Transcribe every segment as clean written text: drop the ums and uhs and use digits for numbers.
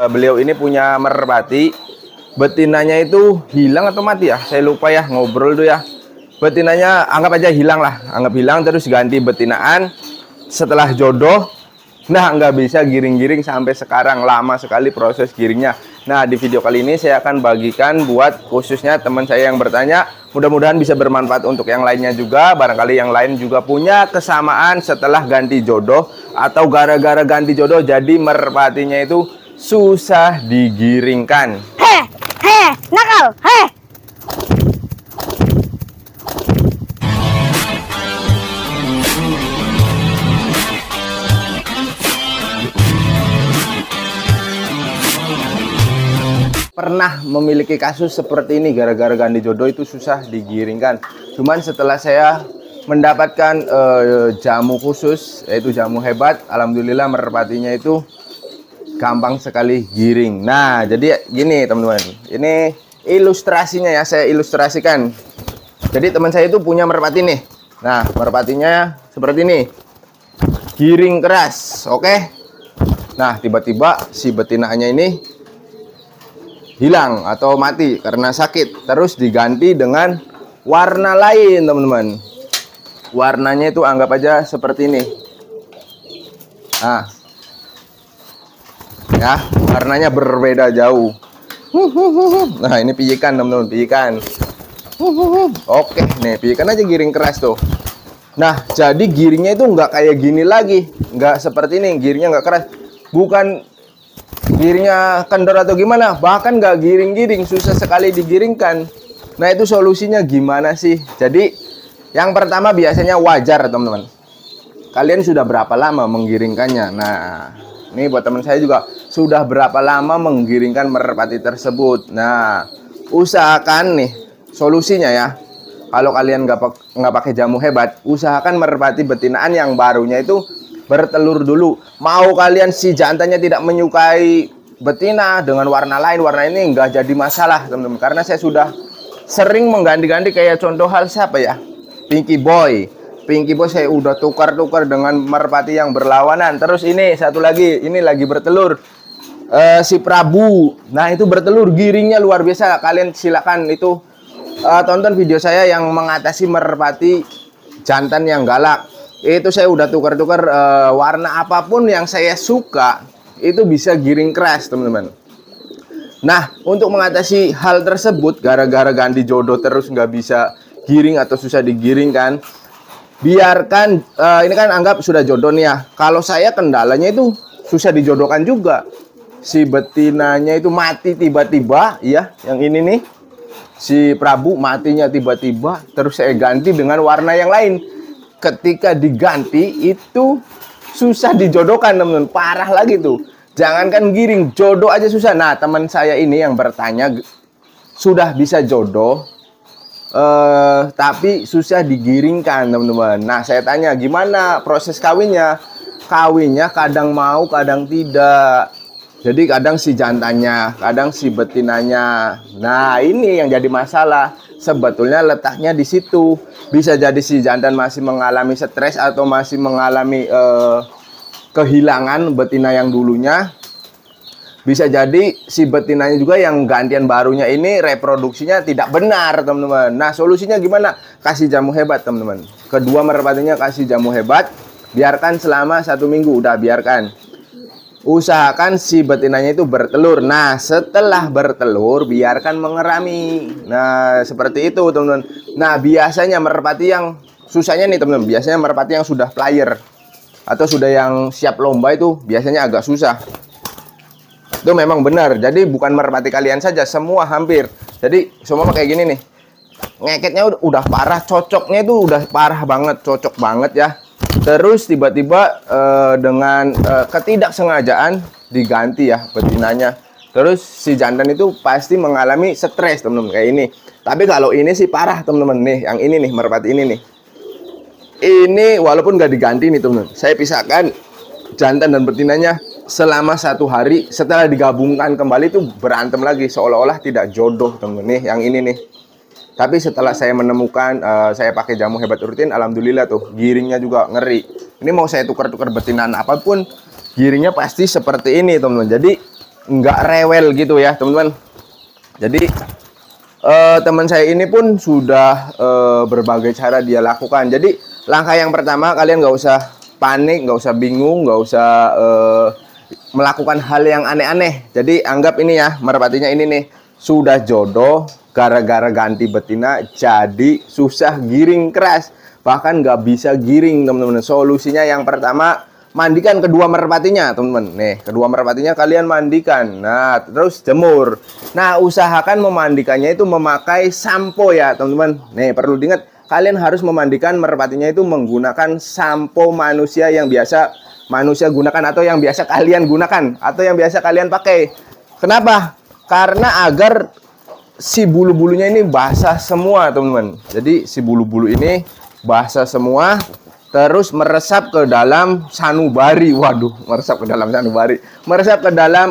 Beliau ini punya merpati, betinanya itu hilang atau mati ya, saya lupa ya, ngobrol tuh ya. Betinanya anggap aja hilang lah, anggap hilang, terus ganti betinaan setelah jodoh. Nah, nggak bisa giring-giring sampai sekarang, lama sekali proses giringnya. Nah, di video kali ini saya akan bagikan buat khususnya teman saya yang bertanya. Mudah-mudahan bisa bermanfaat untuk yang lainnya juga. Barangkali yang lain juga punya kesamaan setelah ganti jodoh, atau gara-gara ganti jodoh jadi merpatinya itu susah digiringkan. Nakal, Pernah memiliki kasus seperti ini, gara-gara ganti jodoh itu susah digiringkan. Cuman setelah saya mendapatkan jamu khusus, yaitu jamu hebat, alhamdulillah merpatinya itu gampang sekali giring. Nah, jadi gini teman-teman, ini ilustrasinya ya, saya ilustrasikan. Jadi teman saya itu punya merpati nih. Nah, merpatinya seperti ini, giring keras, oke. Nah, tiba-tiba si betinanya ini hilang atau mati karena sakit, terus diganti dengan warna lain teman-teman. Warnanya itu anggap aja seperti ini. Nah ya, warnanya berbeda jauh. Nah, ini pijikan teman-teman, pijikan. Oke nih, pijikan aja giring keras tuh. Nah, jadi giringnya itu nggak kayak gini lagi, nggak seperti ini, giringnya nggak keras, bukan giringnya kendor atau gimana, bahkan nggak giring-giring, susah sekali digiringkan. Nah, itu solusinya gimana sih? Jadi yang pertama biasanya wajar teman-teman, kalian sudah berapa lama menggiringkannya. Nah, ini buat teman saya juga, sudah berapa lama menggiringkan merpati tersebut. Nah, usahakan nih solusinya ya, kalau kalian nggak pakai jamu hebat, usahakan merpati betinaan yang barunya itu bertelur dulu. Mau kalian si jantannya tidak menyukai betina dengan warna lain, warna ini nggak jadi masalah teman-teman, karena saya sudah sering mengganti-ganti. Kayak contoh hal siapa ya, Pinky Boy saya udah tukar-tukar dengan merpati yang berlawanan. Terus ini satu lagi, ini lagi bertelur, si Prabu. Nah, itu bertelur, giringnya luar biasa. Kalian silakan itu tonton video saya yang mengatasi merpati jantan yang galak. Itu saya udah tukar-tukar warna apapun yang saya suka, itu bisa giring keras teman-teman. Nah, untuk mengatasi hal tersebut, gara-gara ganti jodoh terus nggak bisa giring atau susah digiringkan, biarkan ini kan anggap sudah jodoh nih ya. Kalau saya kendalanya itu susah dijodohkan juga, si betinanya itu mati tiba-tiba ya. Yang ini nih, si Prabu matinya tiba-tiba, terus saya ganti dengan warna yang lain. Ketika diganti itu susah dijodohkan teman-teman, parah lagi tuh. Jangankan giring, jodoh aja susah. Nah, teman saya ini yang bertanya sudah bisa jodoh, tapi susah digiringkan teman-teman. Nah, saya tanya gimana proses kawinnya. Kawinnya kadang mau kadang tidak, jadi kadang si jantannya, kadang si betinanya. Nah, ini yang jadi masalah. Sebetulnya letaknya di situ. Bisa jadi si jantan masih mengalami stres atau masih mengalami kehilangan betina yang dulunya. Bisa jadi si betinanya juga yang gantian barunya ini reproduksinya tidak benar teman-teman. Nah, solusinya gimana? Kasih jamu hebat teman-teman. Kedua merpatinya kasih jamu hebat, biarkan selama 1 minggu, udah biarkan. Usahakan si betinanya itu bertelur. Nah, setelah bertelur biarkan mengerami. Nah, seperti itu teman-teman. Nah, biasanya merpati yang susahnya nih teman-teman, biasanya merpati yang sudah player atau sudah yang siap lomba itu biasanya agak susah. Itu memang benar. Jadi bukan merpati kalian saja, semua hampir. Jadi semua kayak gini nih, ngeketnya udah parah, cocoknya itu udah parah banget, cocok banget ya. Terus tiba-tiba dengan ketidaksengajaan diganti ya betinanya. Terus si jantan itu pasti mengalami stres teman-teman, kayak ini. Tapi kalau ini sih parah teman-teman nih, yang ini nih, merpati ini nih. Ini walaupun nggak diganti nih teman-teman, saya pisahkan jantan dan betinanya selama 1 hari. Setelah digabungkan kembali itu berantem lagi, seolah-olah tidak jodoh teman-teman nih, yang ini nih. Tapi setelah saya menemukan, saya pakai jamu hebat rutin, alhamdulillah tuh giringnya juga ngeri. Ini mau saya tukar-tukar betinaan apapun, giringnya pasti seperti ini teman-teman. Jadi nggak rewel gitu ya teman-teman. Jadi teman saya ini pun sudah berbagai cara dia lakukan. Jadi langkah yang pertama, kalian nggak usah panik, nggak usah bingung, nggak usah melakukan hal yang aneh-aneh. Jadi anggap ini ya, merpatinya ini nih sudah jodoh, gara-gara ganti betina jadi susah giring keras, bahkan nggak bisa giring teman-teman. Solusinya yang pertama, mandikan kedua merpatinya teman-teman. Nih, kedua merpatinya kalian mandikan. Nah, terus jemur. Nah, usahakan memandikannya itu memakai sampo ya teman-teman. Nih, perlu diingat, kalian harus memandikan merpatinya itu menggunakan sampo manusia yang biasa manusia gunakan, atau yang biasa kalian gunakan, atau yang biasa kalian pakai. Kenapa? Karena agar si bulu-bulunya ini basah semua teman-teman. Jadi si bulu-bulu ini basah semua, terus meresap ke dalam sanubari. Waduh, meresap ke dalam sanubari, meresap ke dalam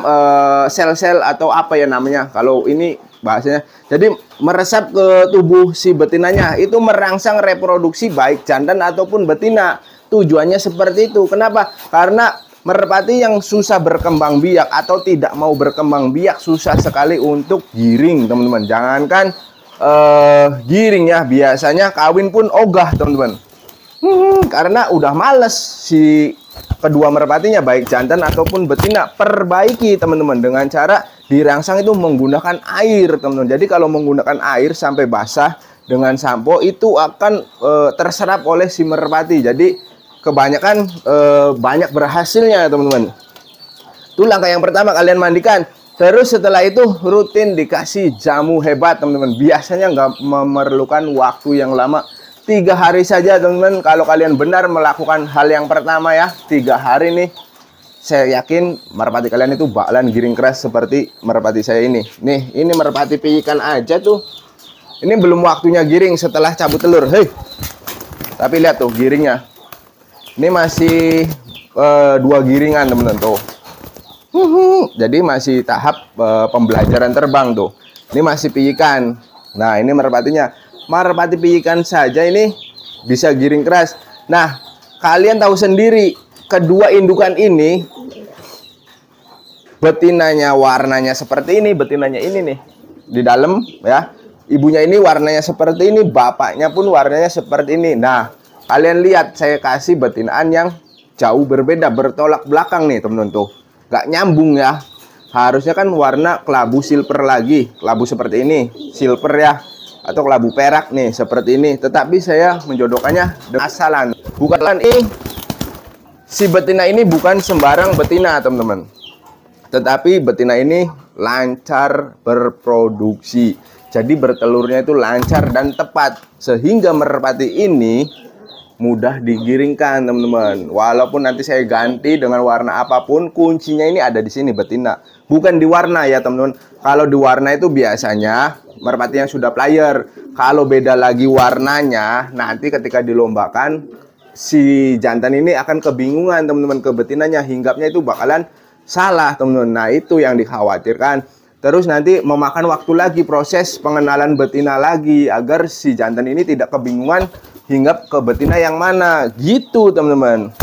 sel-sel atau apa ya namanya kalau ini bahasanya. Jadi meresap ke tubuh si betinanya, itu merangsang reproduksi baik jantan ataupun betina. Tujuannya seperti itu. Kenapa? Karena merpati yang susah berkembang biak atau tidak mau berkembang biak susah sekali untuk giring teman-teman. Jangankan giring ya, biasanya kawin pun ogah teman-teman. Karena udah males si kedua merpatinya baik jantan ataupun betina. Perbaiki teman-teman dengan cara dirangsang itu menggunakan air teman-teman. Jadi kalau menggunakan air sampai basah dengan sampo, itu akan terserap oleh si merpati. Jadi kebanyakan banyak berhasilnya teman-teman. Itu langkah yang pertama, kalian mandikan. Terus setelah itu rutin dikasih jamu hebat teman-teman. Biasanya nggak memerlukan waktu yang lama, 3 hari saja teman-teman. Kalau kalian benar melakukan hal yang pertama ya, 3 hari nih, saya yakin merpati kalian itu bakalan giring keras seperti merpati saya ini. Nih, ini merpati piikan aja tuh. Ini belum waktunya giring setelah cabut telur. Hei, tapi lihat tuh giringnya. Ini masih 2 giringan teman-teman tuh. Jadi masih tahap pembelajaran terbang tuh. Ini masih piikan. Nah, ini merpatinya. Merpati piikan saja ini bisa giring keras. Nah, kalian tahu sendiri, kedua indukan ini betinanya warnanya seperti ini, betinanya ini nih di dalam ya. Ibunya ini warnanya seperti ini, bapaknya pun warnanya seperti ini. Nah, kalian lihat, saya kasih betinaan yang jauh berbeda, bertolak belakang nih teman-teman tuh. Gak nyambung ya. Harusnya kan warna kelabu silver lagi, kelabu seperti ini, silver ya, atau kelabu perak nih seperti ini. Tetapi saya menjodohkannya dengan asalan. Bukan ini, si betina ini bukan sembarang betina teman-teman. Tetapi betina ini lancar berproduksi. Jadi bertelurnya itu lancar dan tepat, sehingga merpati ini mudah digiringkan teman-teman. Walaupun nanti saya ganti dengan warna apapun, kuncinya ini ada di sini betina, bukan di warna ya teman-teman. Kalau di warna itu biasanya merpati yang sudah player. Kalau beda lagi warnanya, nanti ketika dilombakan si jantan ini akan kebingungan teman-teman, ke betinanya hinggapnya itu bakalan salah teman-teman. Nah, itu yang dikhawatirkan. Terus nanti memakan waktu lagi proses pengenalan betina lagi, agar si jantan ini tidak kebingungan hinggap ke betina yang mana gitu teman-teman.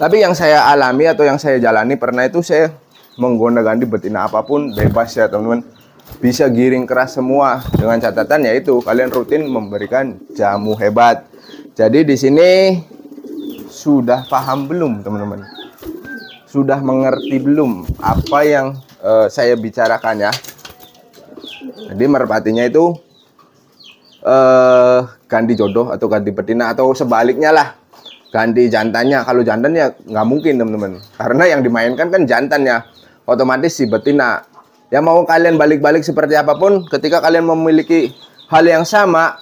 Tapi yang saya alami atau yang saya jalani pernah itu, saya menggonda-ganti betina apapun bebas ya teman-teman, bisa giring keras semua, dengan catatan yaitu kalian rutin memberikan jamu hebat. Jadi di sini sudah paham belum teman-teman? Sudah mengerti belum apa yang saya bicarakan ya? Jadi merpatinya itu ganti jodoh atau ganti betina, atau sebaliknya lah, ganti jantannya. Kalau jantan ya nggak mungkin teman-teman, karena yang dimainkan kan jantannya, otomatis si betina. Ya mau kalian balik-balik seperti apapun, ketika kalian memiliki hal yang sama,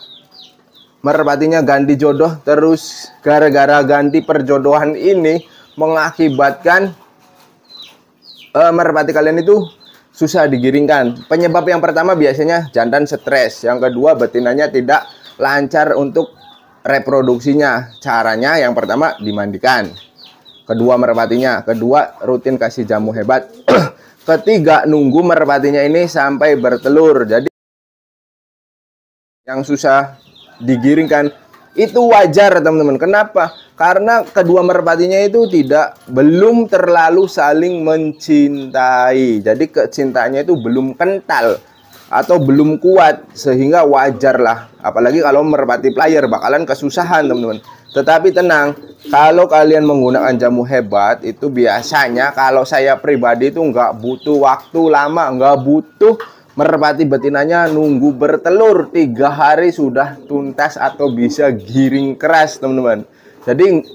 merpatinya ganti jodoh, terus gara-gara ganti perjodohan ini mengakibatkan merpati kalian itu susah digiringkan. Penyebab yang pertama biasanya jantan stres, yang kedua betinanya tidak lancar untuk reproduksinya. Caranya yang pertama dimandikan, kedua merpatinya, kedua rutin kasih jamu hebat, ketiga nunggu merpatinya ini sampai bertelur. Jadi yang susah digiringkan Itu wajar teman-teman. Kenapa? Karena kedua merpatinya itu belum terlalu saling mencintai. Jadi kecintaannya itu belum kental atau belum kuat, sehingga wajar lah. Apalagi kalau merpati player bakalan kesusahan teman-teman. Tetapi tenang, kalau kalian menggunakan jamu hebat itu biasanya, kalau saya pribadi itu nggak butuh waktu lama, nggak butuh merpati betinanya nunggu bertelur 3 hari sudah tuntas atau bisa giring keras teman-teman. Jadi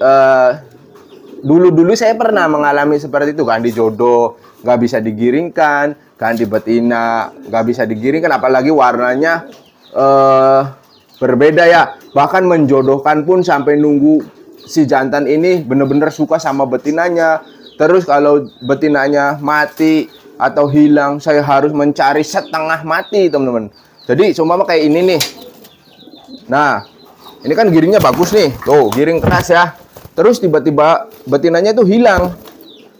dulu-dulu saya pernah mengalami seperti itu, ganti jodoh nggak bisa digiringkan, ganti betina nggak bisa digiringkan, apalagi warnanya berbeda ya. Bahkan menjodohkan pun sampai nunggu si jantan ini bener-bener suka sama betinanya. Terus kalau betinanya mati atau hilang, saya harus mencari setengah mati teman-teman. Jadi seumpama kayak ini nih. Nah, ini kan giringnya bagus nih. Tuh, giring keras ya. Terus tiba-tiba betinanya itu hilang.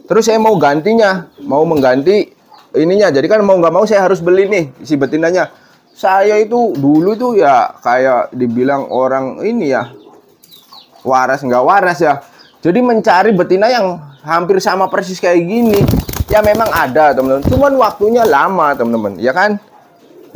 Terus saya mau gantinya, mau mengganti ininya. Jadi kan mau nggak mau saya harus beli nih si betinanya. Saya itu dulu tuh ya kayak dibilang orang ini ya, waras nggak waras ya. Jadi mencari betina yang hampir sama persis kayak gini, ya memang ada teman-teman. Cuman waktunya lama teman-teman, ya kan?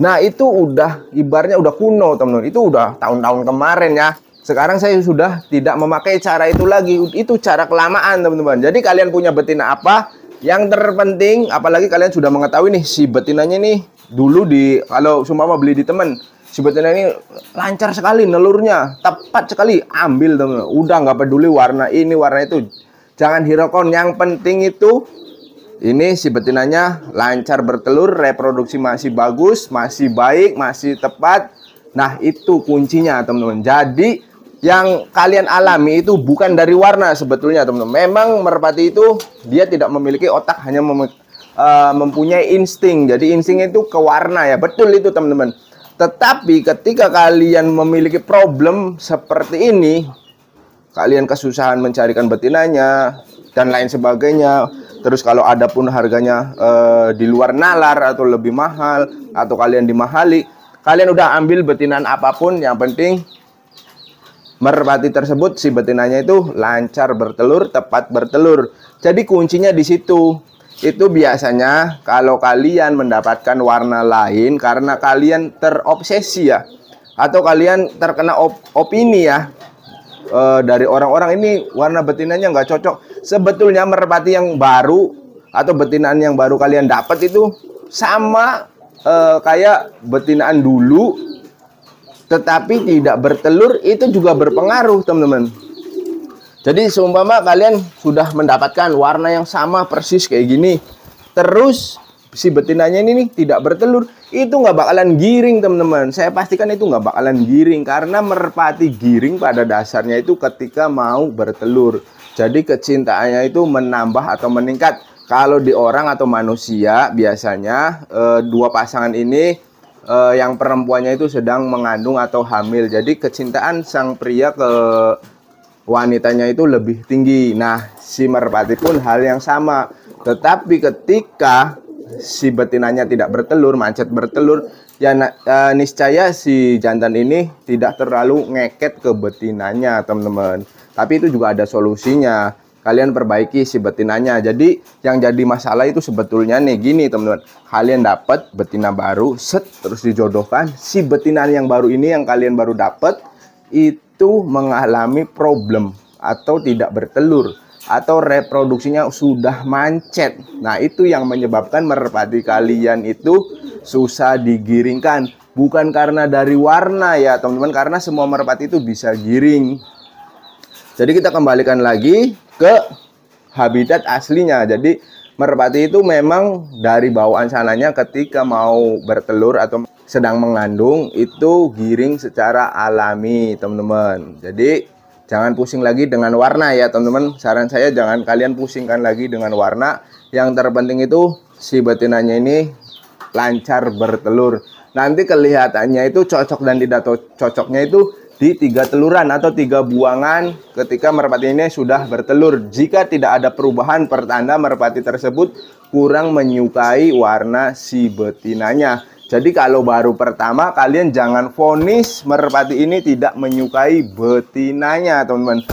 Nah itu udah ibaratnya udah kuno teman-teman. Itu udah tahun-tahun kemarin ya. Sekarang saya sudah tidak memakai cara itu lagi. Itu cara kelamaan teman-teman. Jadi kalian punya betina apa? Yang terpenting, apalagi kalian sudah mengetahui nih si betinanya nih. Dulu kalau seumpama beli di temen, si betina ini lancar sekali nelurnya, tepat sekali, ambil teman-teman. Udah nggak peduli warna ini warna itu, jangan hiraukan. Yang penting itu ini si betinanya lancar bertelur, reproduksi masih bagus, masih baik, masih tepat. Nah itu kuncinya teman-teman. Jadi yang kalian alami itu bukan dari warna sebetulnya teman-teman. Memang merpati itu dia tidak memiliki otak, hanya mempunyai insting. Jadi insting itu ke warna ya, betul itu teman-teman. Tetapi ketika kalian memiliki problem seperti ini, kalian kesusahan mencarikan betinanya dan lain sebagainya. Terus kalau ada pun harganya di luar nalar atau lebih mahal, atau kalian dimahali, kalian udah ambil betinan apapun, yang penting merpati tersebut si betinanya itu lancar bertelur, tepat bertelur. Jadi kuncinya di situ. Itu biasanya kalau kalian mendapatkan warna lain karena kalian terobsesi ya, atau kalian terkena opini ya dari orang-orang, ini warna betinanya nggak cocok. Sebetulnya merpati yang baru atau betinaan yang baru kalian dapat itu sama kayak betinaan dulu, tetapi tidak bertelur, itu juga berpengaruh teman-teman. Jadi seumpama kalian sudah mendapatkan warna yang sama persis kayak gini, terus si betinanya ini nih tidak bertelur, itu nggak bakalan giring teman-teman. Saya pastikan itu nggak bakalan giring, karena merpati giring pada dasarnya itu ketika mau bertelur. Jadi kecintaannya itu menambah atau meningkat. Kalau di orang atau manusia biasanya dua pasangan ini yang perempuannya itu sedang mengandung atau hamil. Jadi kecintaan sang pria ke wanitanya itu lebih tinggi. Nah, si merpati pun hal yang sama. Tetapi ketika si betinanya tidak bertelur, macet bertelur, ya niscaya si jantan ini tidak terlalu ngeket ke betinanya, teman-teman. Tapi itu juga ada solusinya. Kalian perbaiki si betinanya. Jadi yang jadi masalah itu sebetulnya nih gini, teman-teman. Kalian dapat betina baru, terus dijodohkan. Si betina yang baru ini yang kalian baru dapat itu mengalami problem atau tidak bertelur, atau reproduksinya sudah mancet. Nah itu yang menyebabkan merpati kalian itu susah digiringkan. Bukan karena dari warna ya teman-teman, karena semua merpati itu bisa giring. Jadi kita kembalikan lagi ke habitat aslinya. Jadi merpati itu memang dari bawaan sananya ketika mau bertelur atau sedang mengandung itu giring secara alami teman-teman. Jadi jangan pusing lagi dengan warna ya teman-teman. Saran saya jangan kalian pusingkan lagi dengan warna. Yang terpenting itu si betinanya ini lancar bertelur. Nanti kelihatannya itu cocok dan tidak cocoknya itu di 3 teluran atau 3 buangan ketika merpati ini sudah bertelur. Jika tidak ada perubahan, pertanda merpati tersebut kurang menyukai warna si betinanya. Jadi kalau baru pertama, kalian jangan vonis merpati ini tidak menyukai betinanya, teman-teman.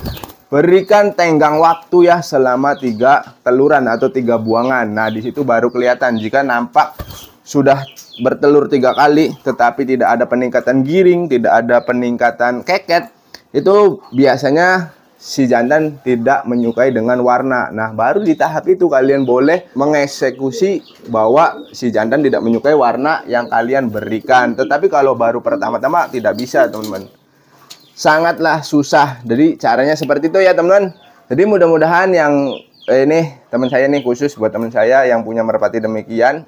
Berikan tenggang waktu ya selama 3 teluran atau 3 buangan. Nah, di situ baru kelihatan jika nampak sudah bertelur 3 kali tetapi tidak ada peningkatan giring, tidak ada peningkatan keket. Itu biasanya si jantan tidak menyukai dengan warna. Nah, baru di tahap itu kalian boleh mengeksekusi bahwa si jantan tidak menyukai warna yang kalian berikan. Tetapi kalau baru pertama-tama tidak bisa, teman-teman. Sangatlah susah. Jadi caranya seperti itu ya, teman-teman. Jadi mudah-mudahan yang ini teman saya nih, khusus buat teman saya yang punya merpati demikian.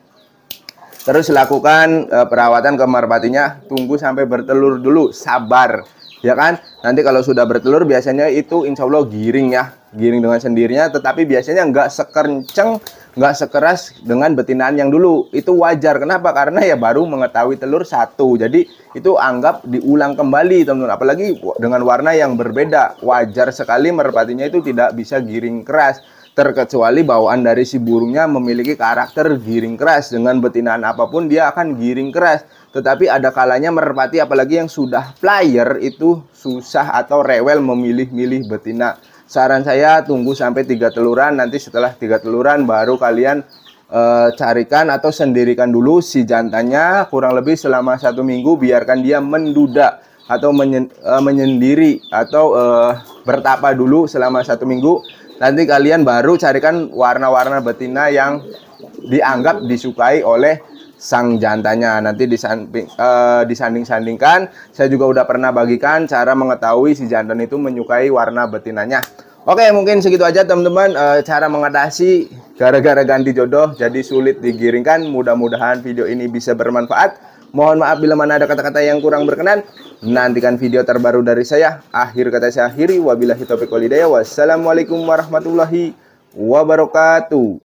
Terus lakukan perawatan ke merpatinya, tunggu sampai bertelur dulu, sabar. Ya kan, nanti kalau sudah bertelur biasanya itu insya Allah giring ya, giring dengan sendirinya. Tetapi biasanya nggak sekenceng, nggak sekeras dengan betinaan yang dulu. Itu wajar. Kenapa? Karena ya baru mengetahui telur 1. Jadi itu anggap diulang kembali, teman-teman. Apalagi dengan warna yang berbeda. Wajar sekali merpatinya itu tidak bisa giring keras. Terkecuali bawaan dari si burungnya memiliki karakter giring keras. Dengan betinaan apapun dia akan giring keras. Tetapi ada kalanya merpati apalagi yang sudah flyer itu susah atau rewel memilih-milih betina. Saran saya tunggu sampai 3 teluran. Nanti setelah 3 teluran baru kalian carikan atau sendirikan dulu si jantannya kurang lebih selama 1 minggu. Biarkan dia menduda atau menyendiri atau bertapa dulu selama 1 minggu. Nanti kalian baru carikan warna-warna betina yang dianggap disukai oleh sang jantannya. Nanti disanding-sandingkan. Saya juga udah pernah bagikan cara mengetahui si jantan itu menyukai warna betinanya. Oke, mungkin segitu aja teman-teman, cara mengatasi gara-gara ganti jodoh jadi sulit digiringkan. Mudah-mudahan video ini bisa bermanfaat. Mohon maaf bila mana ada kata-kata yang kurang berkenan. Nantikan video terbaru dari saya. Akhir kata saya akhiri. Wabillahi taufiq wal hidayah. Wassalamualaikum warahmatullahi wabarakatuh.